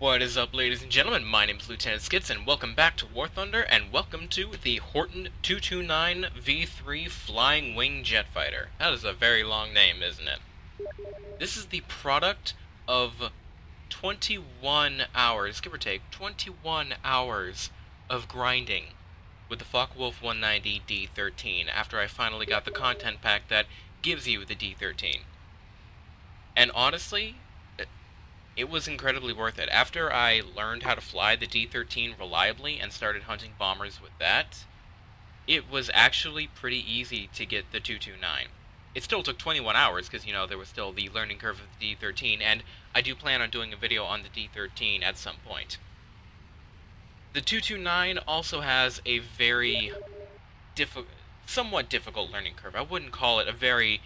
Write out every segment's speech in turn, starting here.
What is up, ladies and gentlemen? My name is Lieutenant Skits, and welcome back to War Thunder, and welcome to the Horton 229 V3 Flying Wing Jet Fighter. That is a very long name, isn't it? This is the product of 21 hours, give or take, 21 hours of grinding with the Focke-Wulf 190 D13 after I finally got the content pack that gives you the D13. And honestly, it was incredibly worth it. After I learned how to fly the D13 reliably and started hunting bombers with that, it was actually pretty easy to get the 229. It still took 21 hours because, you know, there was still the learning curve of the D13, and I do plan on doing a video on the D13 at some point. The 229 also has a very somewhat difficult learning curve. I wouldn't call it a very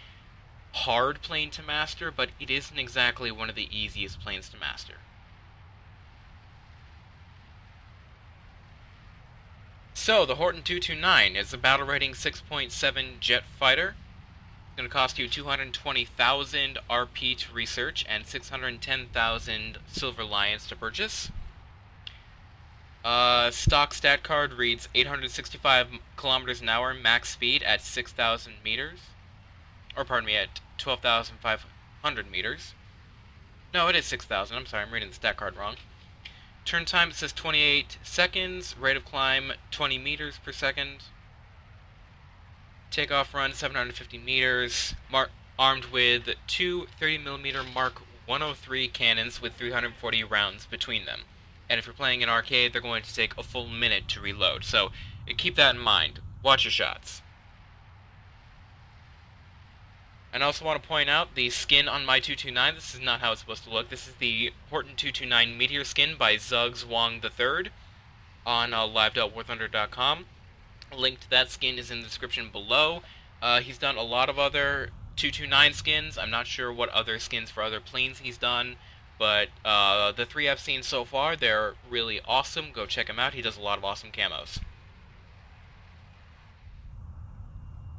hard plane to master, but it isn't exactly one of the easiest planes to master. So, the Horton 229 is a battle rating 6.7 jet fighter. It's going to cost you 220,000 RP to research and 610,000 Silver Lions to purchase. Stock stat card reads 865 kilometers an hour max speed at 6,000 meters. Or pardon me, at 12,500 meters. No, it is 6,000. I'm sorry, I'm reading the stat card wrong. Turn time, it says 28 seconds. Rate of climb, 20 meters per second. Takeoff run, 750 meters. Armed with two 30mm Mark 103 cannons with 340 rounds between them. And if you're playing an arcade, they're going to take a full minute to reload. So keep that in mind. Watch your shots. And I also want to point out the skin on my 229. This is not how it's supposed to look. This is the Horton 229 Meteor skin by Zuggs Wong III on live.warthunder.com. Link to that skin is in the description below. He's done a lot of other 229 skins. I'm not sure what other skins for other planes he's done, but the three I've seen so far, they're really awesome. Go check him out. He does a lot of awesome camos.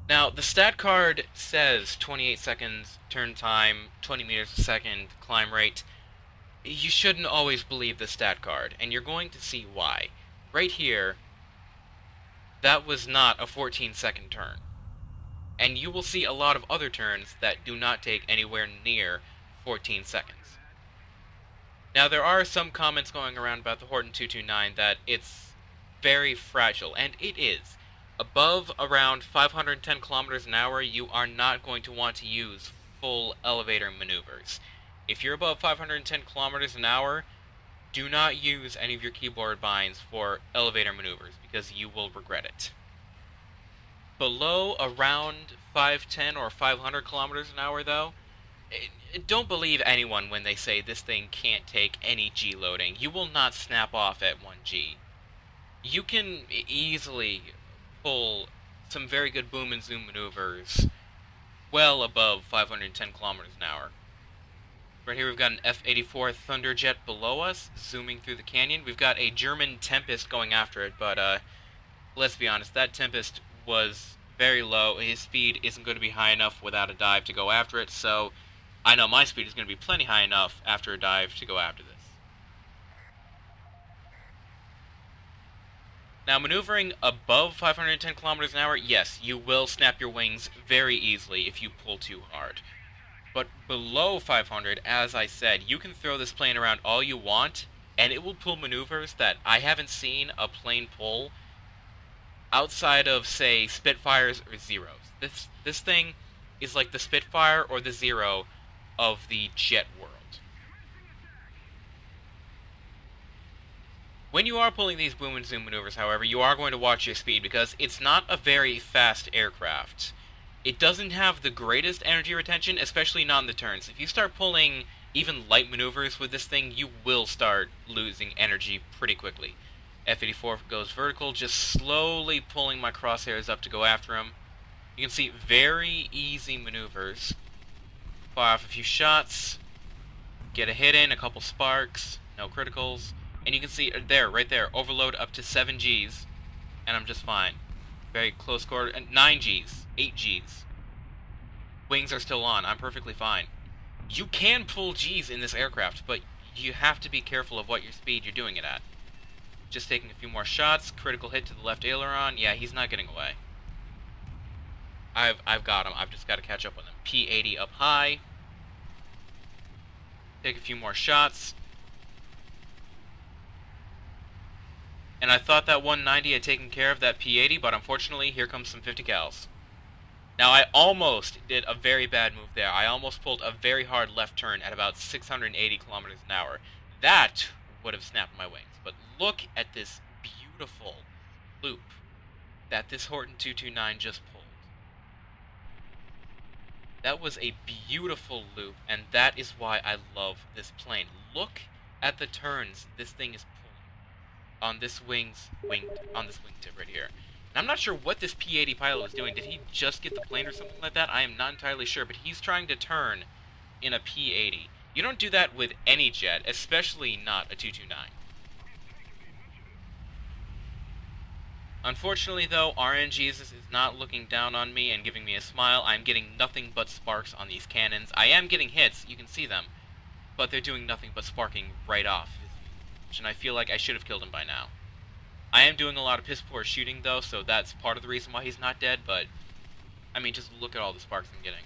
Now, the stat card says 28 seconds turn time, 20 meters a second climb rate. You shouldn't always believe the stat card, and you're going to see why. Right here, that was not a 14-second turn. And you will see a lot of other turns that do not take anywhere near 14 seconds. Now, there are some comments going around about the Horton 229 that it's very fragile, and it is. Above around 510 kilometers an hour, you are not going to want to use full elevator maneuvers. If you're above 510 kilometers an hour, do not use any of your keyboard binds for elevator maneuvers, because you will regret it. Below around 510 or 500 kilometers an hour, though, don't believe anyone when they say this thing can't take any G loading. You will not snap off at 1G. You can easily pull some very good boom and zoom maneuvers well above 510 kilometers an hour. Right here we've got an F-84 Thunderjet below us, zooming through the canyon. We've got a German Tempest going after it, but let's be honest, that Tempest was very low. His speed isn't going to be high enough without a dive to go after it, so I know my speed is going to be plenty high enough after a dive to go after this. Now, maneuvering above 510 kilometers an hour, yes, you will snap your wings very easily if you pull too hard. But below 500, as I said, you can throw this plane around all you want, and it will pull maneuvers that I haven't seen a plane pull outside of, say, Spitfires or Zeros. This thing is like the Spitfire or the Zero of the jet world. When you are pulling these boom and zoom maneuvers, however, you are going to watch your speed because it's not a very fast aircraft. It doesn't have the greatest energy retention, especially not in the turns. If you start pulling even light maneuvers with this thing, you will start losing energy pretty quickly. F-84 goes vertical, just slowly pulling my crosshairs up to go after him. You can see very easy maneuvers. Fire off a few shots, get a hit in, a couple sparks, no criticals. And you can see there, right there, overload up to 7 Gs, and I'm just fine. Very close quarter, and 9 Gs, 8 Gs. Wings are still on, I'm perfectly fine. You can pull Gs in this aircraft, but you have to be careful of what your speed you're doing it at. Just taking a few more shots, critical hit to the left aileron. Yeah, he's not getting away. I've got him. I've just got to catch up with him. P80 up high. Take a few more shots. And I thought that 190 had taken care of that P80, but unfortunately, here comes some 50 cals. Now, I almost did a very bad move there. I almost pulled a very hard left turn at about 680 kilometers an hour. That would have snapped my wings. But look at this beautiful loop that this Horton 229 just pulled. That was a beautiful loop, and that is why I love this plane. Look at the turns this thing is pulling on this wingtip right here. And I'm not sure what this P-80 pilot was doing. Did he just get the plane or something like that? I am not entirely sure, but he's trying to turn in a P-80. You don't do that with any jet, especially not a 229. Unfortunately, though, RNGesus is not looking down on me and giving me a smile. I'm getting nothing but sparks on these cannons. I am getting hits, you can see them, but they're doing nothing but sparking right off. And I feel like I should have killed him by now. I am doing a lot of piss-poor shooting, though, so that's part of the reason why he's not dead, but, I mean, just look at all the sparks I'm getting.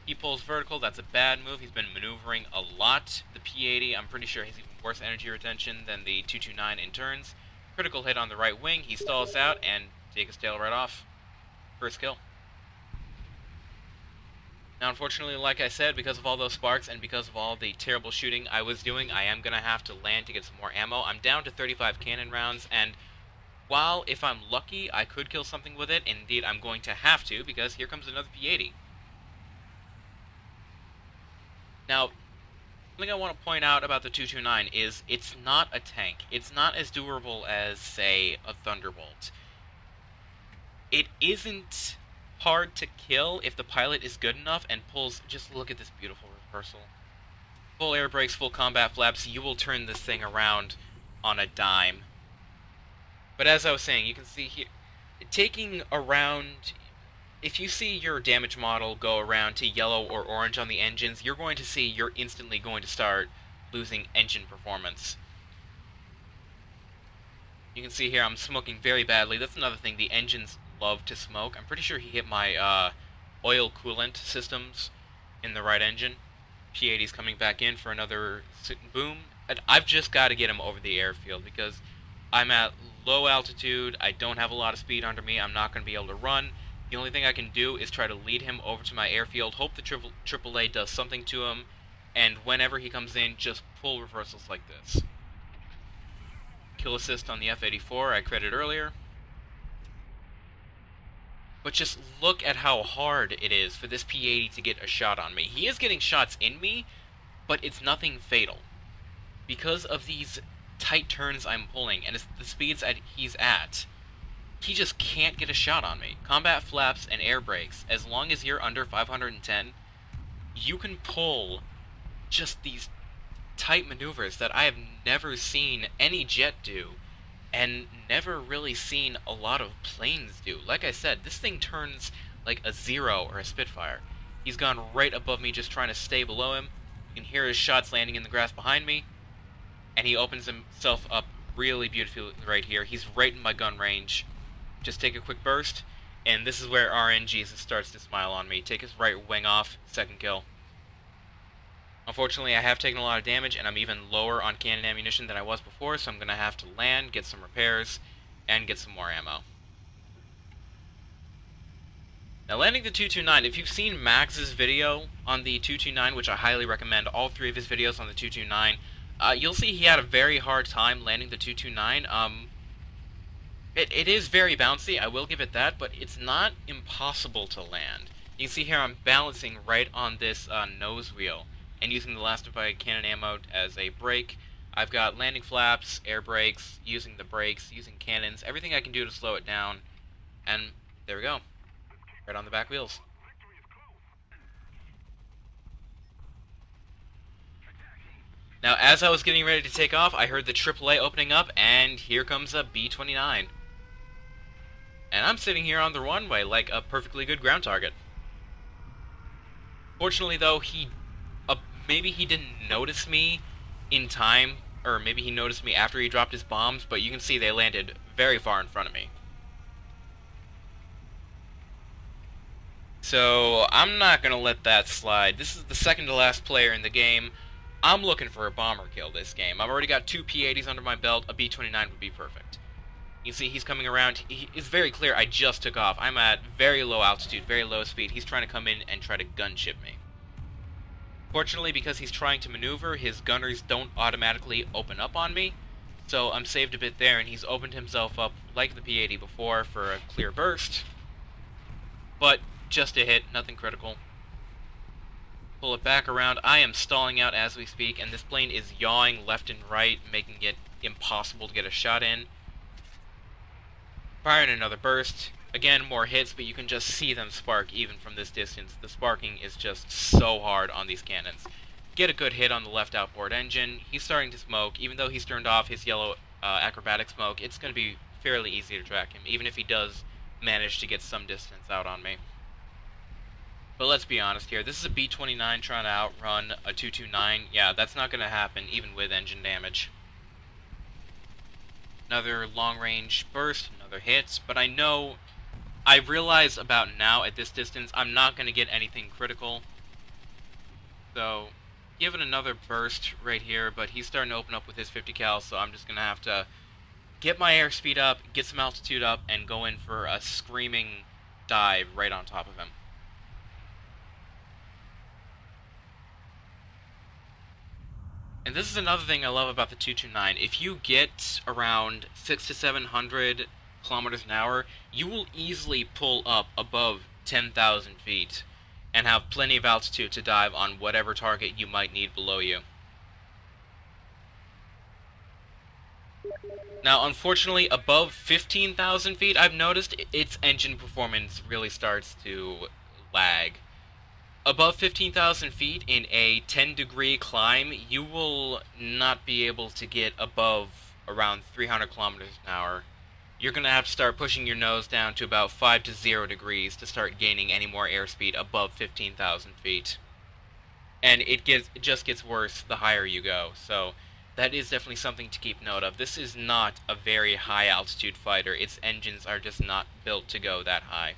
He pulls vertical, that's a bad move. He's been maneuvering a lot. The P-80, I'm pretty sure, has even worse energy retention than the 229 in turns. Critical hit on the right wing, he stalls out, and take his tail right off. First kill. Now, unfortunately, like I said, because of all those sparks and because of all the terrible shooting I was doing, I am going to have to land to get some more ammo. I'm down to 35 cannon rounds, and while, if I'm lucky, I could kill something with it, indeed I'm going to have to, because here comes another P-80. Now, something I want to point out about the 229 is it's not a tank. It's not as durable as, say, a Thunderbolt. It isn't hard to kill if the pilot is good enough and pulls... Just look at this beautiful reversal. Full air brakes, full combat flaps, you will turn this thing around on a dime. But as I was saying, you can see here, taking around... If you see your damage model go around to yellow or orange on the engines, you're going to see you're instantly going to start losing engine performance. You can see here I'm smoking very badly. That's another thing, the engines love to smoke. I'm pretty sure he hit my oil coolant systems in the right engine. P-80's coming back in for another boom. And I've just got to get him over the airfield because I'm at low altitude, I don't have a lot of speed under me, I'm not going to be able to run. The only thing I can do is try to lead him over to my airfield, hope the AAA does something to him, and whenever he comes in, just pull reversals like this. Kill assist on the F-84 I credited earlier. But just look at how hard it is for this P-80 to get a shot on me. He is getting shots in me, but it's nothing fatal. Because of these tight turns I'm pulling, and it's the speeds he's at, he just can't get a shot on me. Combat flaps and air brakes, as long as you're under 510, you can pull just these tight maneuvers that I have never seen any jet do, and never really seen a lot of planes do. Like I said, this thing turns like a Zero or a Spitfire. He's gone right above me just trying to stay below him. You can hear his shots landing in the grass behind me, and he opens himself up really beautifully right here. He's right in my gun range. Just take a quick burst, and this is where RNGesus starts to smile on me. Take his right wing off, second kill. Unfortunately, I have taken a lot of damage, and I'm even lower on cannon ammunition than I was before, so I'm going to have to land, get some repairs, and get some more ammo. Now, landing the 229, if you've seen Max's video on the 229, which I highly recommend all three of his videos on the 229, you'll see he had a very hard time landing the 229. It is very bouncy, I will give it that, but it's not impossible to land. You can see here I'm balancing right on this nose wheel, and using the Elastified cannon ammo as a brake. I've got landing flaps, air brakes, using the brakes, using cannons, everything I can do to slow it down, and there we go. Right on the back wheels. Now, as I was getting ready to take off, I heard the AAA opening up, and here comes a B-29. And I'm sitting here on the runway like a perfectly good ground target. Fortunately, though, maybe he didn't notice me in time, or maybe he noticed me after he dropped his bombs, but you can see they landed very far in front of me. So, I'm not gonna let that slide. This is the second to last player in the game. I'm looking for a bomber kill this game. I've already got 2 P-80s under my belt. A B-29 would be perfect. You see he's coming around. It's very clear I just took off. I'm at very low altitude, very low speed. He's trying to come in and try to gunship me. Fortunately, because he's trying to maneuver, his gunners don't automatically open up on me. So I'm saved a bit there, and he's opened himself up like the P-80 before for a clear burst. But just a hit, nothing critical. Pull it back around. I am stalling out as we speak, and this plane is yawing left and right, making it impossible to get a shot in. Firing another burst. Again, more hits, but you can just see them spark even from this distance. The sparking is just so hard on these cannons. Get a good hit on the left outboard engine. He's starting to smoke. Even though he's turned off his yellow acrobatic smoke, it's going to be fairly easy to track him, even if he does manage to get some distance out on me. But let's be honest here, this is a B-29 trying to outrun a 229. Yeah, that's not going to happen, even with engine damage. Another long-range burst, another hit, but I realize about now, at this distance, I'm not going to get anything critical. So, give it another burst right here, but he's starting to open up with his 50 cal, so I'm just going to have to get my airspeed up, get some altitude up, and go in for a screaming dive right on top of him. And this is another thing I love about the 229. If you get around 600 to 700 kilometers an hour, you will easily pull up above 10,000 feet and have plenty of altitude to dive on whatever target you might need below you. Now, unfortunately, above 15,000 feet, I've noticed its engine performance really starts to lag. Above 15,000 feet in a 10-degree climb, you will not be able to get above around 300 kilometers an hour. You're going to have to start pushing your nose down to about 5 to 0 degrees to start gaining any more airspeed above 15,000 feet. And it just gets worse the higher you go, so that is definitely something to keep note of. This is not a very high altitude fighter. Its engines are just not built to go that high.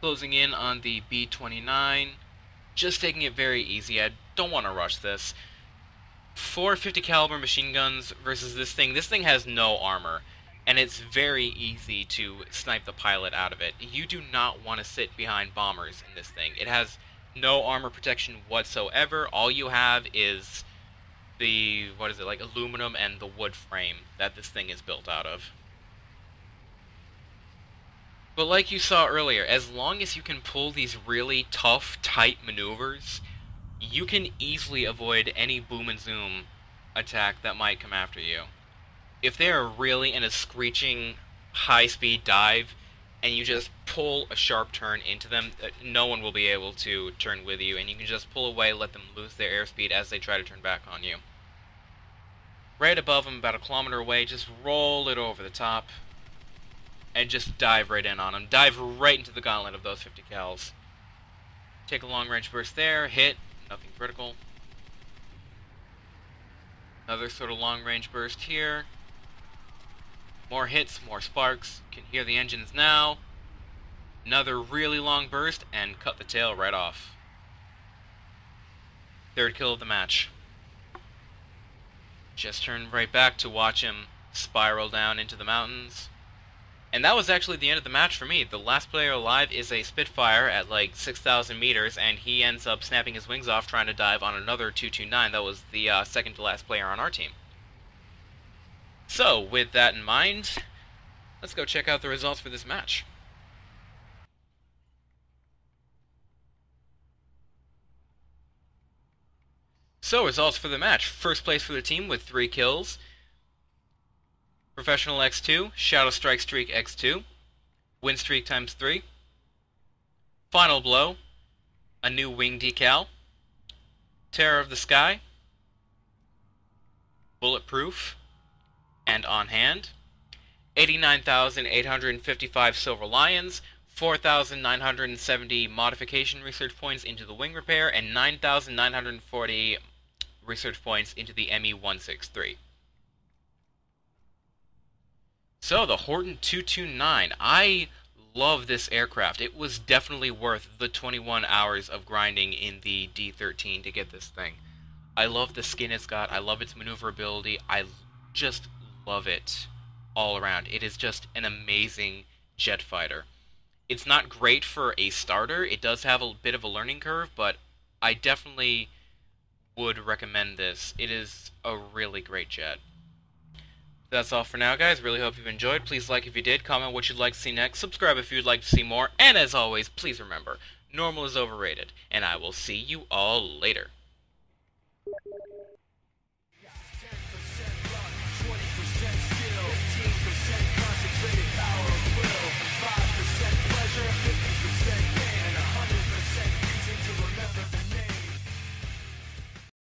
Closing in on the B-29, just taking it very easy. I don't want to rush this. 450 caliber machine guns versus this thing has no armor, and it's very easy to snipe the pilot out of it. You do not want to sit behind bombers in this thing. It has no armor protection whatsoever. All you have is the, like aluminum and the wood frame that this thing is built out of. But like you saw earlier, as long as you can pull these really tough, tight maneuvers, you can easily avoid any boom and zoom attack that might come after you. If they are really in a screeching, high-speed dive, and you just pull a sharp turn into them, no one will be able to turn with you, and you can just pull away, let them lose their airspeed as they try to turn back on you. Right above them, about a kilometer away, just roll it over the top, and just dive right in on them. Dive right into the gauntlet of those 50 cals. Take a long-range burst there, hit, nothing critical. Another sort of long-range burst here. More hits, more sparks. Can hear the engines now. Another really long burst, and cut the tail right off. Third kill of the match. Just turned right back to watch him spiral down into the mountains. And that was actually the end of the match for me. The last player alive is a Spitfire at like 6,000 meters, and he ends up snapping his wings off trying to dive on another 229. That was the second to last player on our team. So, with that in mind, let's go check out the results for this match. So, results for the match. First place for the team with 3 kills. Professional X2, Shadow Strike Streak X2, Win Streak times 3, Final Blow, a new wing decal, Terror of the Sky, Bulletproof, and On Hand, 89,855 Silver Lions, 4,970 modification research points into the wing repair, and 9,940 research points into the ME-163. So, the Horton 229. I love this aircraft. It was definitely worth the 21 hours of grinding in the D13 to get this thing. I love the skin it's got. I love its maneuverability. I just love it all around. It is just an amazing jet fighter. It's not great for a starter. It does have a bit of a learning curve, but I definitely would recommend this. It is a really great jet. That's all for now, guys. Really hope you've enjoyed. Please like if you did, comment what you'd like to see next, subscribe if you'd like to see more, and as always, please remember, normal is overrated, and I will see you all later.